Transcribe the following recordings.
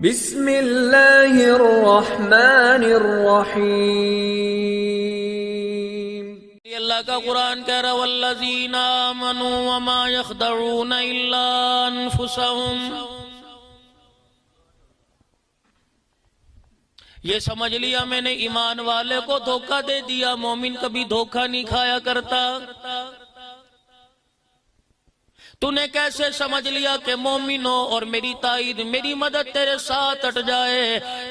بسم اللہ الرحمن الرحیم۔ یہ اللہ کا قرآن کہہ رہا والذین آمنوا وما یخدعون الا انفسهم۔ یہ سمجھ لیا میں نے ایمان والے کو دھوکہ دے دیا، مومن کبھی دھوکہ نہیں کھایا کرتا۔ تو نے کیسے سمجھ لیا کہ مومن ہو اور میری تائید، میری مدد تیرے ساتھ ہٹ جائے؟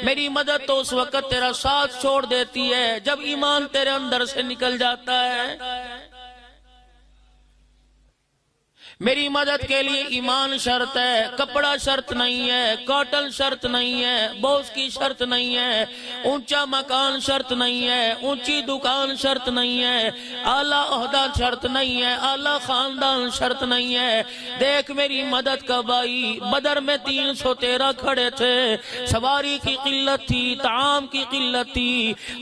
میری مدد تو اس وقت تیرا ساتھ چھوڑ دیتی ہے جب ایمان تیرے اندر سے نکل جاتا ہے۔ میری مدد کے لیے ایمان شرط ہے، کپڑا شرط نہیں ہے، کاٹن شرط نہیں ہے، بوس کی شرط نہیں ہے، اونچا مکان شرط نہیں ہے، اونچی دکان شرط نہیں ہے، اعلیٰ عہدہ شرط نہیں ہے، اعلیٰ خاندان شرط نہیں ہے۔ دیکھ میری مدد کب آئی؟ بدر میں 313 کھڑے تھے، سواری کی قلت تھی، طعام کی قلت تھی،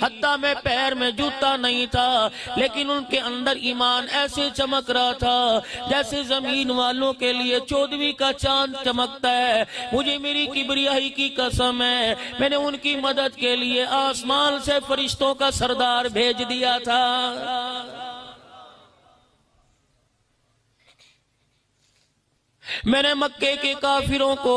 حتیٰ میں پیر میں جوتا نہیں تھا، لیکن ان کے اندر ایمان ایسے چمک رہا تھا جیسے زمین والوں کے لیے 14ویں کا چاند چمکتا ہے۔ مجھے میری کبریائی کی قسم ہے، میں نے ان کی مدد کے لیے آسمان سے فرشتوں کا سردار بھیج دیا تھا۔ میں نے مکے کے کافروں کو،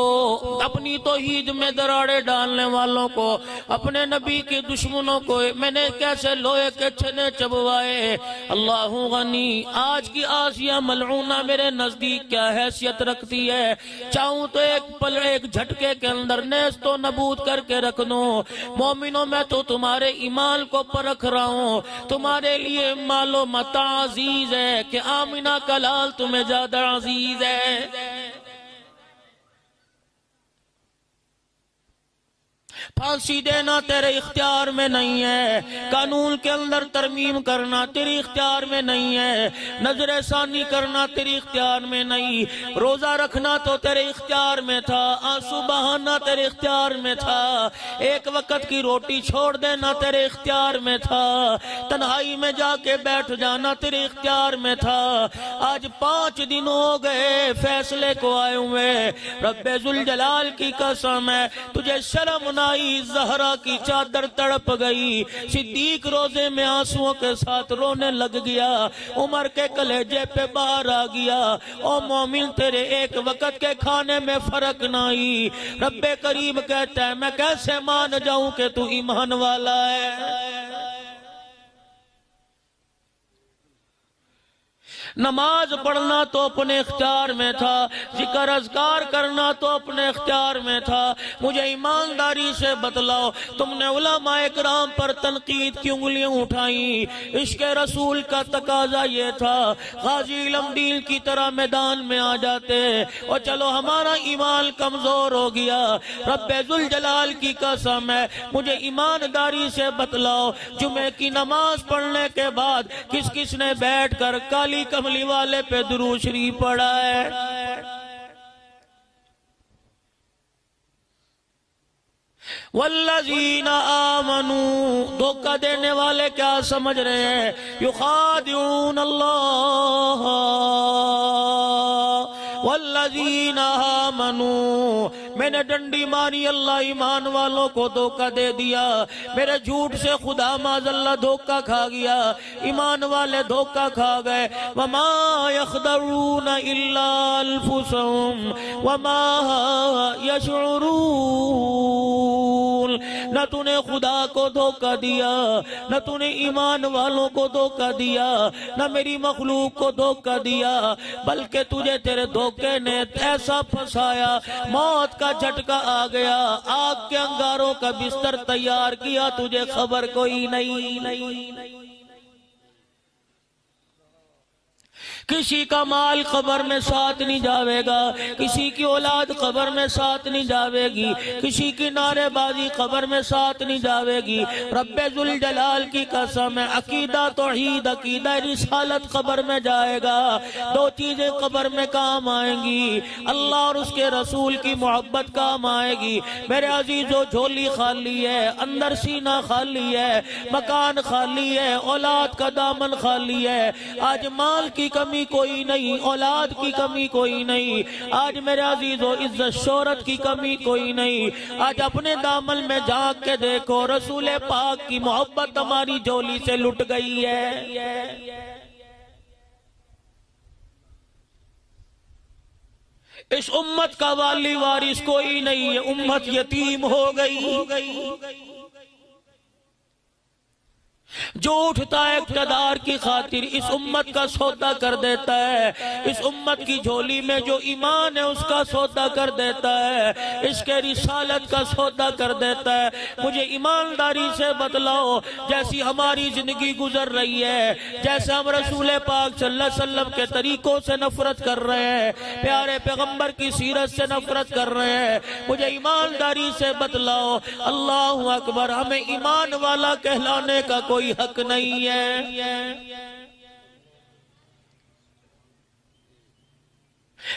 اپنی توحید میں دراڑے ڈالنے والوں کو، اپنے نبی کے دشمنوں کو میں نے کیسے لوہے کے چھنے چبوائے۔ اللہ غنی، آج کی آسیہ ملعونہ میرے نزدیک کیا حیثیت رکھتی ہے؟ چاہوں تو ایک پل ایک جھٹکے کے اندر نیست و نبود کر کے رکھ دوں۔ مومنوں میں تو تمہارے ایمان کو پرکھ رہا ہوں۔ تمہارے لیے مال و متاع عزیز ہے کہ آمنہ کا لال تمہیں زیادہ عزیز ہے۔ پھانسی دینا تیرے اختیار میں نہیں ہے، قانون کے اندر ترمیم کرنا تیری اختیار میں نہیں ہے، نظر ثانی کرنا تیری اختیار میں نہیں، روزہ رکھنا تو تیرے اختیار میں تھا، آنسو بہانا تیرے اختیار میں تھا، ایک وقت کی روٹی چھوڑ دینا تیرے اختیار میں تھا، تنہائی میں جا کے بیٹھ جانا تیرے اختیار میں تھا۔ آج 5 دن ہو گئے فیصلے کو آئے ہوئے، رب ذوالجلال کی قسم ہے تجھے شرم نہ آئی؟ زہرا کی چادر تڑپ گئی، صدیق روزے میں آنسوؤں کے ساتھ رونے لگ گیا، عمر کے کلیجے پہ باہر آ گیا۔ او مومن تیرے ایک وقت کے کھانے میں فرق نہ آئی۔ رب کریم کہتا ہے میں کیسے مان جاؤں کہ تو ایمان والا ہے؟ نماز پڑھنا تو اپنے اختیار میں تھا، ذکر اذکار کرنا تو اپنے اختیار میں تھا۔ مجھے ایمانداری سے بتلاؤ تم نے علماء اکرام پر تنقید کی انگلیاں اٹھائیں؟ عشق رسول کا تقاضا یہ تھا غازی لمڈیل کی طرح میدان میں آ جاتے، اور چلو ہمارا ایمان کمزور ہو گیا۔ رب ذوالجلال کی قسم ہے مجھے ایمانداری سے بتلاؤ جمعے کی نماز پڑھنے کے بعد کس کس نے بیٹھ کر کالی کملی والے پہ درود شریف پڑھا ہے؟ والذین آمنوا، دھوکہ دینے والے کیا سمجھ رہے ہیں؟ یخادعون اللہ والذین آمنوا، میں نے ڈنڈی ماری اللہ ایمان والوں کو دھوکہ دے دیا، میرے جھوٹ سے خدا معاذ اللہ دھوکہ کھا گیا، ایمان والے دھوکہ کھا گئے۔ وما یخدعون الا انفسهم وما یشعرون، نہ تو نے خدا کو دھوکہ دیا، نہ تو نے ایمان والوں کو دھوکہ دیا، نہ میری مخلوق کو دھوکہ دیا، بلکہ تجھے تیرے دھوکے نے ایسا پھنسایا موت کا جھٹکا آ گیا، آگ کے انگاروں کا بستر تیار کیا، تجھے خبر کوئی نہیں۔ کسی کا مال قبر میں ساتھ نہیں جاوے گا، کسی کی اولاد قبر میں ساتھ نہیں جاوے گی، کسی کی نعرے بازی قبر میں ساتھ نہیں جاوے گی۔ رب ذوالجلال کی قسم ہے عقیدہ توحید، عقیدہ رسالت قبر میں جائے گا۔ 2 چیزیں قبر میں کام آئیں گی، اللہ اور اس کے رسول کی محبت کام آئے گی۔ میرے عزیزو جھولی خالی ہے، اندر سینہ خالی ہے، مکان خالی ہے، اولاد کا دامن خالی ہے۔ آج مال کی کمی کمی کوئی نہیں، اولاد کی کمی کوئی نہیں، آج میرے عزیزو عزت شہرت کی کمی کوئی نہیں۔ آج اپنے دامن میں جھانک کے دیکھو، رسول پاک کی محبت ہماری جھولی سے لٹ گئی ہے۔ اس امت کا والی وارث کوئی نہیں ہے، امت یتیم ہو گئی۔ جو اٹھتا ہے اقتدار کی خاطر اس امت کا سودا کر دیتا ہے، اس امت کی جھولی میں جو ایمان ہے اس کا سودا کر دیتا ہے، اس کے رسالت کا سودا کر دیتا ہے۔ مجھے ایمانداری سے بتلاؤ، جیسی ہماری زندگی گزر رہی ہے، جیسے ہم رسول پاک صلی اللہ علیہ وسلم کے طریقوں سے نفرت کر رہے ہیں، پیارے پیغمبر کی سیرت سے نفرت کر رہے ہیں، مجھے ایمانداری سے بتلاؤ، اللہ اکبر، ہمیں ایمان والا کہلانے کا کوئی حق نہیں ہے۔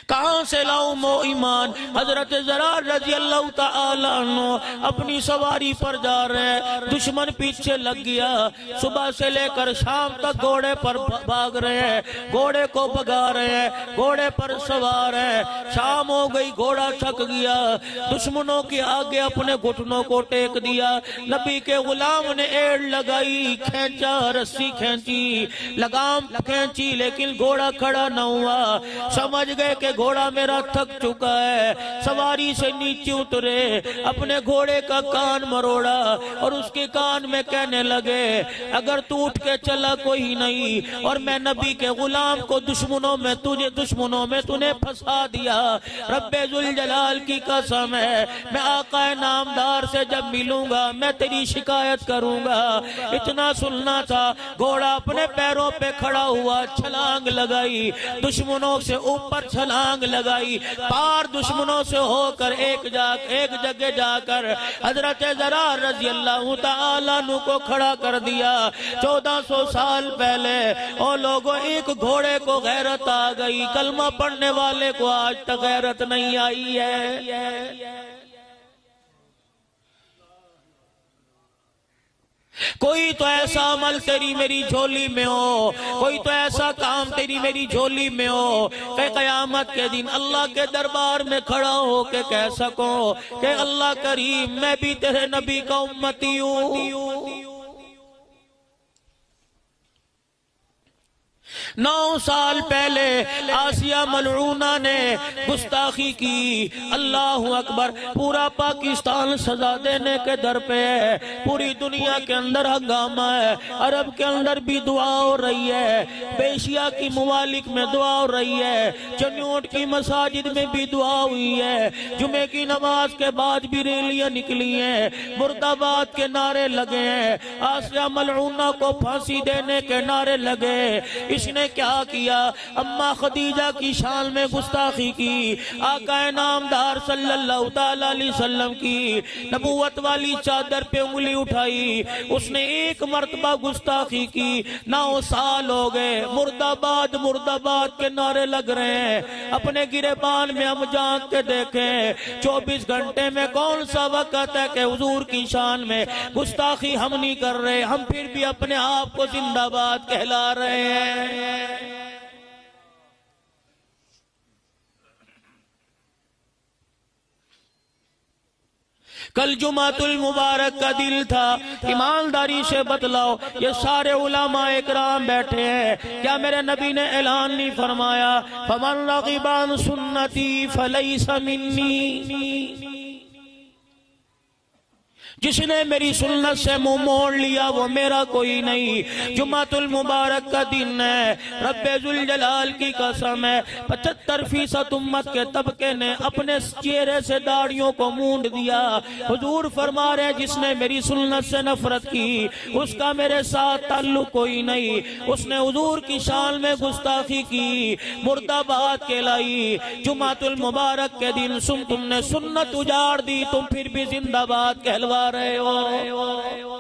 کہاں سے لاؤں مو ایمان؟ حضرت زرار رضی اللہ تعالیٰ عنہ اپنی سواری پر جا رہے، دشمن پیچھے لگ گیا، صبح سے لے کر شام تک گھوڑے پر بھاگ رہے ہیں، گھوڑے کو بھگا رہے ہیں، گھوڑے پر سوار ہیں، شام ہو گئی، گھوڑا تھک گیا، دشمنوں کے آگے اپنے گھٹنوں کو ٹیک دیا، نبی کے غلام نے ایڑ لگائی، کھینچا، رسی کھینچی، لگام کھینچی، لیکن گھوڑا کھڑا نہ ہوا۔ سمجھ گئے کہ گھوڑا میرا تھک چکا ہے، سواری سے نیچے اترے، اپنے گھوڑے کا کان مروڑا اور اس کے کان میں کہنے لگے، اگر تو اٹھ کے چلا کوئی نہیں اور میں نبی کے غلام کو دشمنوں میں تُونے پھنسا دیا، رب ذوالجلال کی قسم ہے، میں آقا نامدار سے جب ملوں گا میں تیری شکایت کروں گا۔ اتنا سننا تھا، گھوڑا اپنے پیروں پہ کھڑا ہوا، چھلانگ لگائی، دشمنوں سے اوپر چھلانگ لگائی، پار دشمنوں سے ہو کر ایک جگہ جا کر حضرت زرار رضی اللہ تعالیٰ عنہ کو کھڑا کر دیا۔ 1400 سال پہلے اور لوگوں ایک گھوڑے کو غیرت آ گئی، کلمہ پڑھنے والے کو آج تک غیرت نہیں آئی ہے۔ کوئی تو ایسا عمل تیری میری جھولی میں ہو، کوئی تو ایسا کام تیری میری جھولی میں ہو کہ قیامت کے دن اللہ کے دربار میں کھڑا ہو کے کہہ سکو کہ اللہ کریم میں بھی تیرے نبی کا امتی ہوں۔ 9 سال پہلے آسیہ ملعونہ نے گستاخی کی، اللہ اکبر، پورا پاکستان سزا دینے کے در پہ ہے، پوری دنیا کے اندر ہنگامہ ہے، عرب کے اندر بھی دعا ہو رہی ہے، ایشیا کی ممالک میں دعا ہو رہی ہے، چنیوٹ کی مساجد میں بھی دعا ہوئی ہے، جمعے کی نماز کے بعد بھی ریلیاں نکلی ہیں، مرد آباد کے نعرے لگے ہیں، آسیہ ملعونہ کو پھانسی دینے کے نعرے لگے۔ اس نے کیا کیا؟ اماں خدیجہ کی شان میں گستاخی کی، آقا نامدار صلی اللہ تعالیٰ علیہ وسلم کی نبوت والی چادر پہ انگلی اٹھائی، اس نے ایک مرتبہ گستاخی کی، 9 سال ہو گئے، مرد آباد کے نعرے لگ رہے ہیں۔ اپنے گریبان میں ہم جھانک کے دیکھیں، 24 گھنٹے میں کون سا وقت ہے کہ حضور کی شان میں گستاخی ہم نہیں کر رہے، ہم پھر بھی اپنے آپ کو زندہ باد کہلا رہے ہیں۔ کل جمعۃ المبارک کا دل تھا، ایمانداری سے بتلاؤ، یہ سارے علماء اکرام بیٹھے ہیں، کیا میرے نبی نے اعلان نہیں فرمایا فَمَن رَغِبَ عَن سُنَّتِي فَلَيْسَ مِنِّي؟ جس نے میری سنت سے منہ موڑ لیا وہ میرا کوئی نہیں۔ جمعۃ المبارک کا دن ہے، رب ذوالجلال کی قسم ہے 75% امت کے طبقے نے اپنے چہرے سے داڑھیوں کو مونڈ دیا۔ حضور فرما رہے ہیں جس نے میری سنت سے نفرت کی اس کا میرے ساتھ تعلق کوئی نہیں، اس نے حضور کی شان میں گستاخی کی، مرد آباد کہلائی۔ جمعۃ المبارک کے دن تم نے سنت اجاڑ دی، تم پھر بھی زندہ باد کہلوا رہے ہو۔